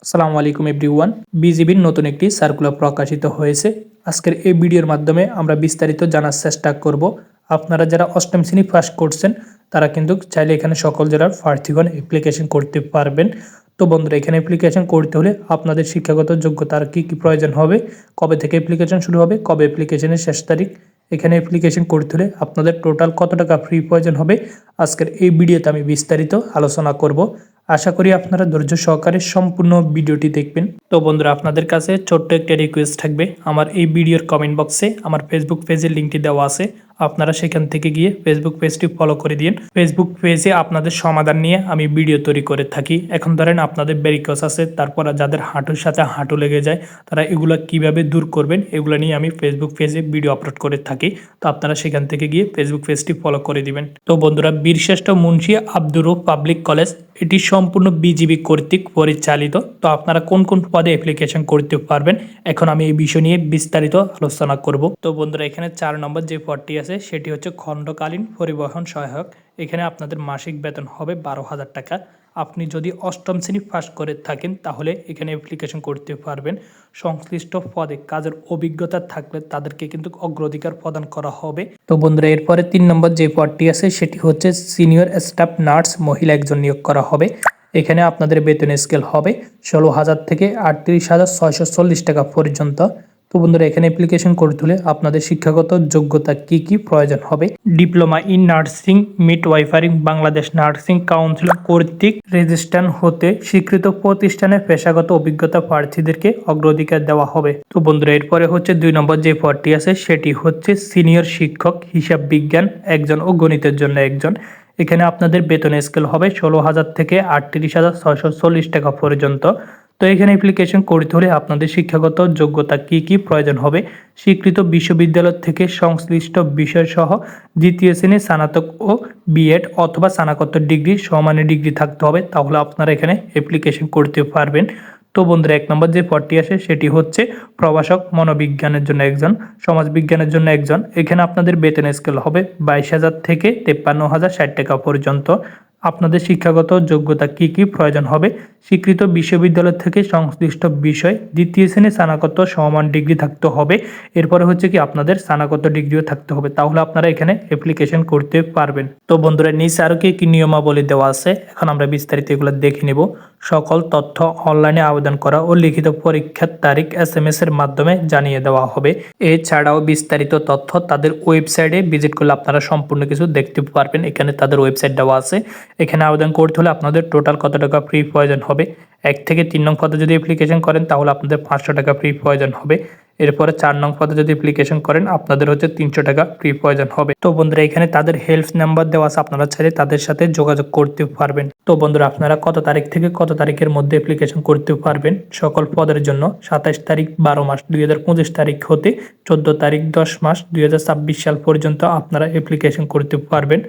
আসসালামু আলাইকুম এভরিওয়ান। বিজিবির নতুন একটি সার্কুলার প্রকাশিত হয়েছে। আজকের এই ভিডিওর মাধ্যমে আমরা বিস্তারিত জানার চেষ্টা করব। আপনারা যারা অষ্টম শ্রেণী পাস করছেন তারা কিন্তু চাইলে এখানে সকল জেলার প্রার্থীগণ অ্যাপ্লিকেশন করতে পারবেন। তো বন্ধুরা, এখানে অ্যাপ্লিকেশন করতে হলে আপনাদের শিক্ষাগত যোগ্যতার কি প্রয়োজন হবে, কবে থেকে অ্যাপ্লিকেশন শুরু হবে, কবে অ্যাপ্লিকেশনের শেষ তারিখ, এখানে অ্যাপ্লিকেশন করতে হলে আপনাদের টোটাল কত টাকা ফ্রি প্রয়োজন হবে, আজকের এই ভিডিওতে আমি বিস্তারিত আলোচনা করব। আশা করি আপনারা ধৈর্য সহকারে সম্পূর্ণ ভিডিওটি দেখবেন। তো বন্ধুরা, আপনাদের কাছে ছোট্ট একটা রিকোয়েস্ট থাকবে, আমার এই ভিডিওর কমেন্ট বক্সে আমার ফেসবুক পেজের লিঙ্কটি দেওয়া আছে, আপনারা সেখান থেকে গিয়ে ফেসবুক পেজটি ফলো করে দিন। ফেসবুক পেজে আপনাদের সমাধান নিয়ে আমি ভিডিও তৈরি করে থাকি। এখন ধরেন আপনাদের ব্যারিকস আছে, তারপর যাদের হাঁটুর সাথে হাঁটু লেগে যায় তারা এগুলো কিভাবে দূর করবেন এগুলো নিয়ে আমি ফেসবুক পেজে ভিডিও আপলোড করে থাকি। তো আপনারা সেখান থেকে গিয়ে ফেসবুক পেজটি ফলো করে দিবেন। তো বন্ধুরা, বীরশ্রেষ্ঠ মুন্সি আব্দুর রউফ পাবলিক কলেজ এটি সম্পূর্ণ বিজিবি কর্তৃক পরিচালিত। তো আপনারা কোন কোন পদে অ্যাপ্লিকেশন করতে পারবেন এখন আমি এই বিষয় নিয়ে বিস্তারিত আলোচনা করব। তো বন্ধুরা, এখানে 4 নম্বর যে পদটি আছে সেটি হচ্ছে খণ্ডকালীন পরিবহন সহায়ক। এখানে আপনাদের মাসিক বেতন হবে 12,000 টাকা। আপনি যদি অষ্টম শ্রেণী পাস করে থাকেন তাহলে এখানে অ্যাপ্লিকেশন করতে পারবেন। সংশ্লিষ্ট পদে কাজের অভিজ্ঞতা থাকলে তাদেরকে কিন্তু অগ্রাধিকার প্রদান করা হবে। তো বন্ধুরা, এরপরে 3 নম্বর যে পদটি আছে সেটি হচ্ছে সিনিয়র স্টাফ নার্স, মহিলা একজন নিয়োগ করা হবে। এখানে আপনাদের বেতন স্কেল হবে 16,000 থেকে 38,640 টাকা পর্যন্ত। তো বন্ধুরা, এখানে অ্যাপ্লিকেশন করতে হলে আপনাদের শিক্ষাগত যোগ্যতা কি প্রয়োজন হবে, diploma in nursing midwifery Bangladesh nursing council কর্তৃক রেজিস্ট্রেশন হতে স্বীকৃত প্রতিষ্ঠানের পেশাগত অভিজ্ঞতা প্রার্থীদেরকে অগ্রাধিকার দেওয়া হবে। তো বন্ধুরা, এরপরে হচ্ছে 2 নম্বর যে পদটি আছে সেটি হচ্ছে সিনিয়র শিক্ষক হিসাব বিজ্ঞান একজন ও গণিতের জন্য একজন। এখানে আপনাদের বেতন স্কেল হবে 16,000 থেকে 38,640 টাকা পর্যন্ত। তো এখানে অ্যাপ্লিকেশন করতে হলে আপনাদের শিক্ষাগত যোগ্যতা কি প্রয়োজন হবে, স্বীকৃত বিশ্ববিদ্যালয় থেকে সংশ্লিষ্ট বিষয়সহ দ্বিতীয় শ্রেণী স্নাতক ও বিএড অথবা স্নাতকোত্তর ডিগ্রি সমানের ডিগ্রি থাকতে হবে, তাহলে আপনারা এখানে অ্যাপ্লিকেশন করতে পারবেন। তো বন্ধুরা, 1 নম্বর যে পদটি আসে সেটি হচ্ছে প্রভাষক মনোবিজ্ঞানের জন্য একজন, সমাজবিজ্ঞানের জন্য একজন। এখানে আপনাদের বেতন স্কেল হবে 22,000 থেকে 53,060 টাকা পর্যন্ত। আপনাদের শিক্ষাগত যোগ্যতা কি প্রয়োজন হবে, স্বীকৃত বিশ্ববিদ্যালয় থেকে সংশ্লিষ্ট বিষয় দ্বিতীয় শ্রেণী স্নাতকোত্তর সমান ডিগ্রি থাকতে হবে। এরপরে হচ্ছে কি আপনাদের স্নাতকোত্তর ডিগ্রিও থাকতে হবে, তাহলে আপনারা এখানে অ্যাপ্লিকেশন করতে পারবেন। তো বন্ধুরা, নিচে আরও কি নিয়মাবলী দেওয়া আছে এখন আমরা বিস্তারিত এগুলো দেখে নেব। সকল তথ্য অনলাইনে আবেদন করা ও লিখিত পরীক্ষার তারিখ SMS এর মাধ্যমে জানিয়ে দেওয়া হবে। এছাড়াও বিস্তারিত তথ্য তাদের ওয়েবসাইটে ভিজিট করলে আপনারা সম্পূর্ণ কিছু দেখতে পারবেন। এখানে তাদের ওয়েবসাইট দেওয়া আছে। এখানে আবেদন করতে হলে আপনাদের টোটাল কত টাকা ফ্রি প্রয়োজন হবে, 1 থেকে 3 নং পদে যদি অ্যাপ্লিকেশন করেন তাহলে আপনাদের 500 টাকা ফ্রি প্রয়োজন হবে। এরপরে 4 নং পদে যদি অ্যাপ্লিকেশন করেন আপনাদের হচ্ছে 300 টাকা ফ্রি প্রয়োজন হবে। তো বন্ধুরা, এখানে তাদের হেল্প নাম্বার দেওয়া আছে, আপনারা চাইলে তাদের সাথে যোগাযোগ করতে পারবেন। তো বন্ধুরা, আপনারা কত তারিখ থেকে কত তারিখের মধ্যে অ্যাপ্লিকেশন করতে পারবেন সকল পদের জন্য 27 তারিখ 12 মাস 2025 তারিখ হতে 14 তারিখ 10 মাস 2026 সাল পর্যন্ত আপনারা অ্যাপ্লিকেশন করতে পারবেন।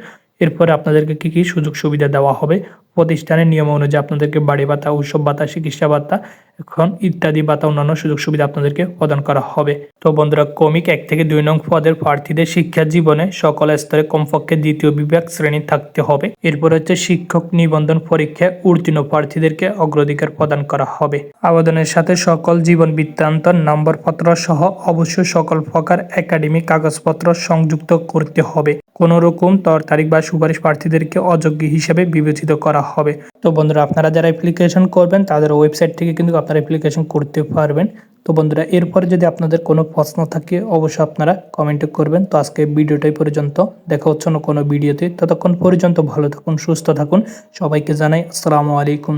এরপরে আপনাদেরকে কি সুযোগ সুবিধা দেওয়া হবে, প্রতিষ্ঠানের নিয়ম অনুযায়ী আপনাদেরকে বাড়ি ভাতা, উৎসব ভাতা, চিকিৎসা ভাতা এখন ইত্যাদি ভাতা অন্যান্য সুযোগ সুবিধা আপনাদেরকে প্রদান করা হবে। তো বন্ধুরা, ক্রমিক 1 থেকে 2 নং পদের প্রার্থীদের শিক্ষা জীবনে সকল স্তরে কমপক্ষে দ্বিতীয় বিভাগ শ্রেণী থাকতে হবে। এরপর হচ্ছে শিক্ষক নিবন্ধন পরীক্ষায় উত্তীর্ণ প্রার্থীদেরকে অগ্রাধিকার প্রদান করা হবে। আবেদনের সাথে সকল জীবন বৃত্তান্ত নম্বরপত্র সহ অবশ্যই সকল প্রকার একাডেমিক কাগজপত্র সংযুক্ত করতে হবে। কোনো রকম তারিখ বা সুপারিশ প্রার্থীদেরকে অযোগ্য হিসেবে বিবেচিত করা হবে। তো বন্ধুরা, আপনারা যারা অ্যাপ্লিকেশন করবেন তাদের ওয়েবসাইট থেকে কিন্তু আপনারা অ্যাপ্লিকেশন করতে পারবেন। তো বন্ধুরা, এরপরে যদি আপনাদের কোনো প্রশ্ন থাকে অবশ্যই আপনারা কমেন্টে করবেন। তো আজকে ভিডিওটাই পর্যন্ত, দেখা হচ্ছে না কোনো ভিডিওতে। ততক্ষণ পর্যন্ত ভালো থাকুন, সুস্থ থাকুন। সবাইকে জানাই আসসালামু আলাইকুম।